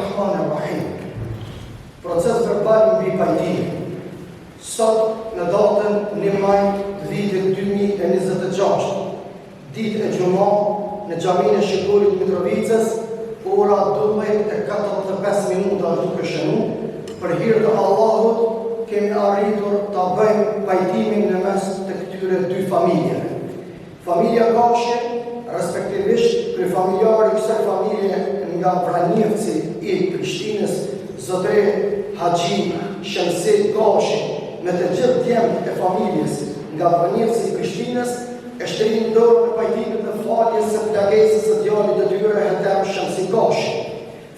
Bismillahirrahmanirrahim. Proces verbal mbi pajtim. Sot në datën 1 maj të vitit 2026, ditë e Gjuma, në xhaminë e Shikurit Mitrovicës, ora 12:45 duke shënuar, për hir të Allahut kemi arritur ta bëjmë pajtimin në mes të këtyre dy familjeve. Familja Gashi, respektivisht për familjari i kësaj familje nga Vranjevci i Prishtinës, Zotëre Haxhi Shemset Gashi, me të gjithë djemtë e familjes nga Vranjevci i Prishtinës, e shtrin dorë në pajtimin e faljes së plagesës së djalit të tyre Hetem Shemset Gashi,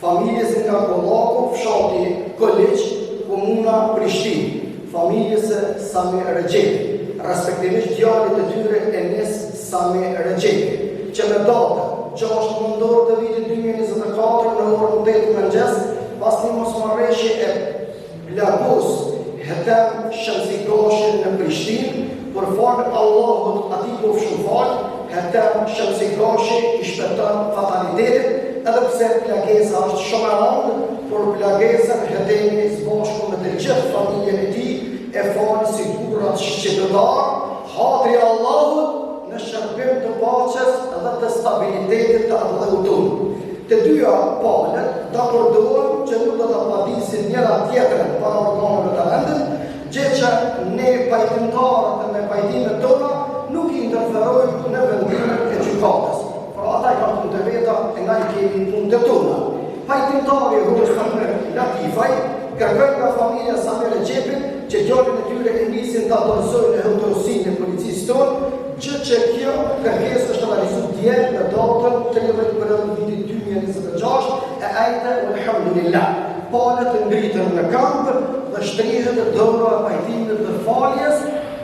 familjes nga Kollaku, fshati Koliç, komuna Prishtinë, familjes së Sami Rexhepi, respektivisht djalit të tyre Enes Sami Rexhepi, që në datën 6 nëntor të vitit 2024 në orën 8 mëngjes, pas një mosmarrëveshje e plagos Hetem Shemset Gashi në Prishtinë, për fal Allahut atij po fshon fal, Hetem Shemset Gashi i shpëton fatalitetin, edhe pse plagesa është shumë e rëndë, por plagesën Hetemi së bashku me të gjithë familjen e tij e fal si kurat shqiptar, hatri Allahut në shërbim të paqes dhe të stabilitetit të atëlleut tonë. Të dyja palët da përdoren që nuk do të padisin njëra tjetrën para organeve të vendit, gjë që ne pajtimtarët dhe me pajtimet tona nuk i interferojmë në vendimin e gjykatës. Por ata i kanë punë të veta e na i kemi punë të tona. Pajtimtari Rostan Latifaj kërkoi nga familja Sami Rexhepit që djalin e tyre e nisin ta dorëzojnë në autorsinë e policisë tonë, gjë që kjo kërkesë është realizuar dje në datën 13 prill vitit 2026 e ajte alhamdulillah. Palët ngritën në kamp dhe shtrihet dora e pajtimit dhe faljes,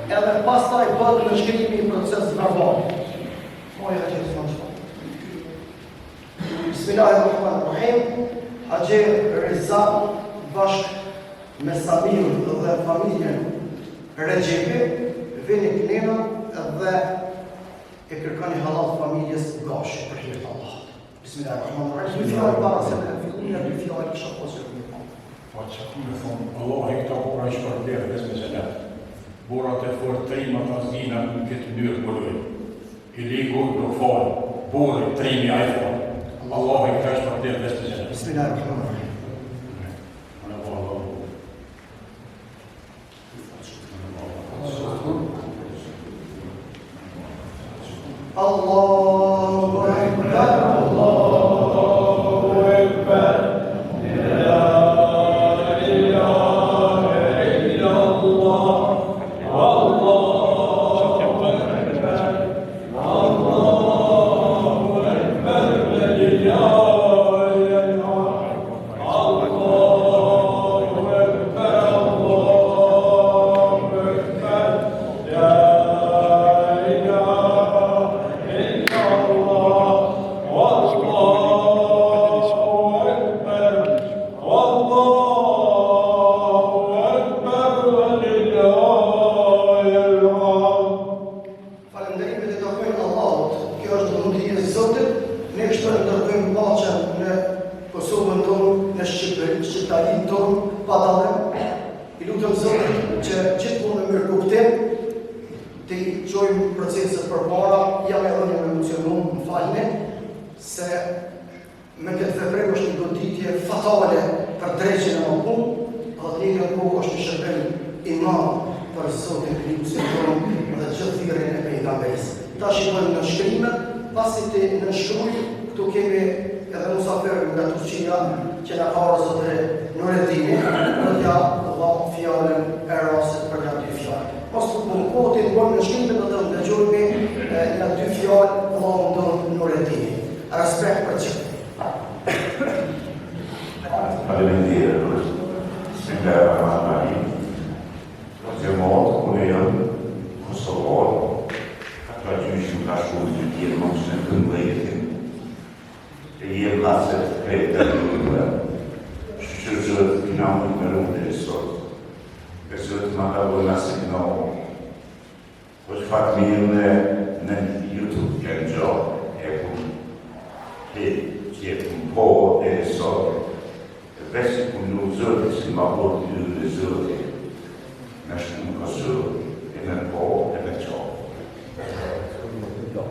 edhe pastaj bëhet nënshkrimi i procesit verbal. Moja Haxhi Bismillahirrahmanirrahim. Haxhi Reza bashkë me Samirun dhe familjen Rexhepi vini kënena dhe e kërkoni halal familjes Gashi për hir të Allahut. Bismillahirrahmanirrahim. Dy fjalë para se të fillojmë, dy fjalë kisha pasur të them. Po çfarë më thon, Allah e këta kur ai shpërther vetë me xhenet. Burrat e fortë trima ta zina në këtë mënyrë poloj. I ligu do fal, burri trimi ai fal. Allah e këta shpërther vetë me xhenet. Bismillahirrahmanirrahim. Allahu Ekber, Allahu Ekber, la ilahe illallah, Allahu Ekber, Allahu Ekber, la ilahe illallah, Allahu Ekber, Allahu Ekber, la I lutëm Zotit që gjithmonë me mirë kuptim të çojmë proceset përpara, jam edhe një emocionum, më falni, se me këtë veprim është një goditje fatale për drejtjen e punë, dhe një kohë është një shërbim i madh për Zotin Krishtin tonë dhe gjithë thirrjen e pejgamberit. Tash i bëjmë nënshkrimet, pasi të nënshkruaj, këtu kemi edhe musafirë nga Turqia që na ka Zotëre Nuretini, për t'ja dhënë fjalën e rastit për nga dy fjalë. Pas të punkotin bëjmë nënshkrimet dhe të dëgjojmë nga dy fjalë dhënë Nuretini. Respekt për gjithë. Faleminderit. Bismillahirrahmanirrahim. Gjëmotë, unë jam Kosovar, ka gjyshim ka shumë të tjerë më që në këmbëjetin. E jem laset krejtë të njëve, shqyrëzët pinamu me rrëmë dhe sot. Besërët ma ka bëna se knohë. Po që fatë mirë në YouTube kënë gjo, e kun që e kun po dhe sot, veç ku nuk zëti si ma bërë të dy dhe zëti, në shumë në Kosovë, e në po, e në qo.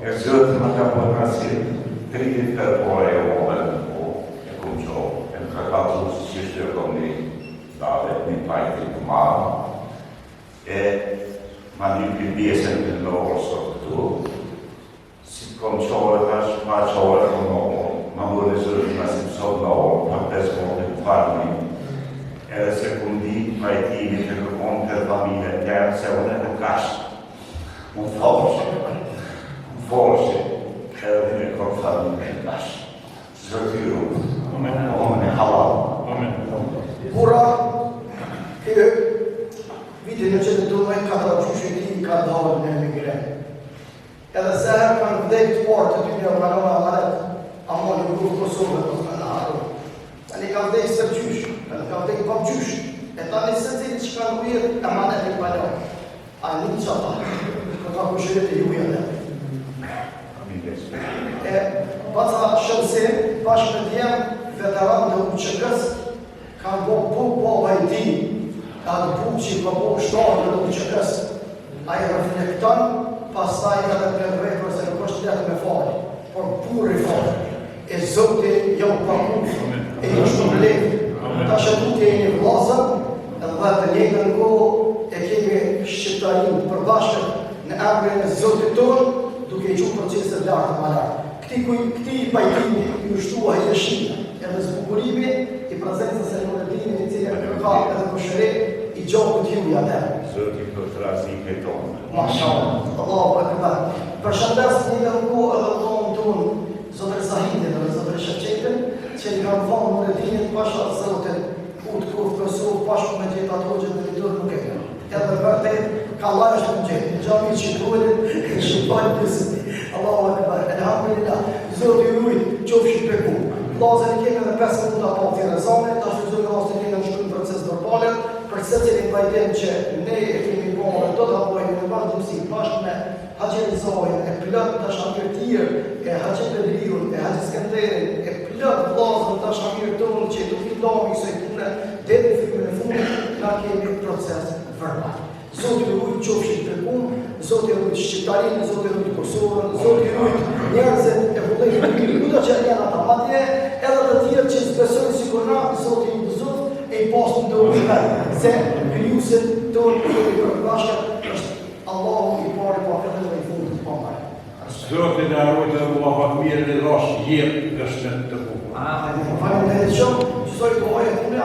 E zëti më ka për nësi, 30 për pore e ove në po, e ku në qo, e në ka katu si që shtë e kom një dave, një pajti të marë, e ma një për bjesën të në orë sot këtu, si kom qore tash, ma qore kom në orë, ma mërë në zërë në si pësot në orë, pa 5 måneder të farmi, edhe se kundi pajtimi të kërkon për familje tjerë, se unë e në kashë, unë forëshe, edhe dhe me kërë familje në kashë. Zërtyru, unë e halal. Bura, vitin në që të të mëjnë ka të qyshe ti ka dalën në emigre. Edhe se herë kanë vdekë të porë të ty një organona amaret, amon në grupë Kosovë të të në haru. Tani ka vdekë së qysh, ka vdekë pa qysh, e tani se cilë që kanë ujë e manet e palon. A një që ata, ka kushërit e juja dhe. E baca shënësim, bashkë me djemë veteran dhe uqëkës, kanë bo vajti, ka të buqi, ka bo shtorë dhe uqëkës. A i reflekton, pas taj ka të përvej përse nuk është letë me fali, por pur i fali. E Zoti jo përmuf, e një shumë lejtë. Ta shëtut e një vlazën, edhe të njëtë në kohë e kemi shqiptarin përbashkët në emrin e Zotit tonë, duke i qumë proceset lartë më lartë. Këti pajtimi ju shtua i jeshina, edhe zbukurimi i prezencës e Nureddinit i cilë e ka edhe kushëri i gjokut juja dhe. Zoti për të razik e tonë. Mashallah, Allahu Akbar. Përshëndes një dhe në kohë edhe vlonë tonë, Zotër Zahidin dhe Zotër Shëqetin, që i kanë vonë Nureddinit pasha Zotin, u të kurë Kosovë pashku me gjithë ato që në vitur nuk e kënë. Edhe vërtet, ka lajshtë në gjithë, në gjami që i kullin, në shqipajnë pësëti. Allahu Akbar, elhamdulillah, Zotë i ujtë, qofë shqipeku. Lazën i kemi dhe 5 minuta pa të rezone, ta shqyëzojnë në rastë i kemi në shkujnë proces nërpalet, për se cilin pajtim që ne e kemi bonë dhe do të apojnë në vazhdimësi bashkë me Haqen Zojën, e plët të shamir tjërë, e Haqen Bedriun, e Haqen Skenderin, e plët vlazën të shamir tonë që të fillomi së i tune, dhe në filmin e fundit, nga kemi proces verbal. Zotë i rujtë qofshin të punë, Zotë i rujtë Shqiptarinë, Zotë i rujtë Kosovën, Zotë i rujtë njerëzit e vëllëjtë të mirë, kudo që janë ata matje, edhe të tjerë që s'besojnë si kur na, Zotë i Zotë e i postën të ujtë, se kryusit të ujtë i përbashkët është Allahu i pari pa këtë dhe i fundit të përbashkët. Zotë i arrujtë dhe mua fatë mirë dhe rashë jetë është të bukur. Faleminderit shumë, që sot i të ojë e punë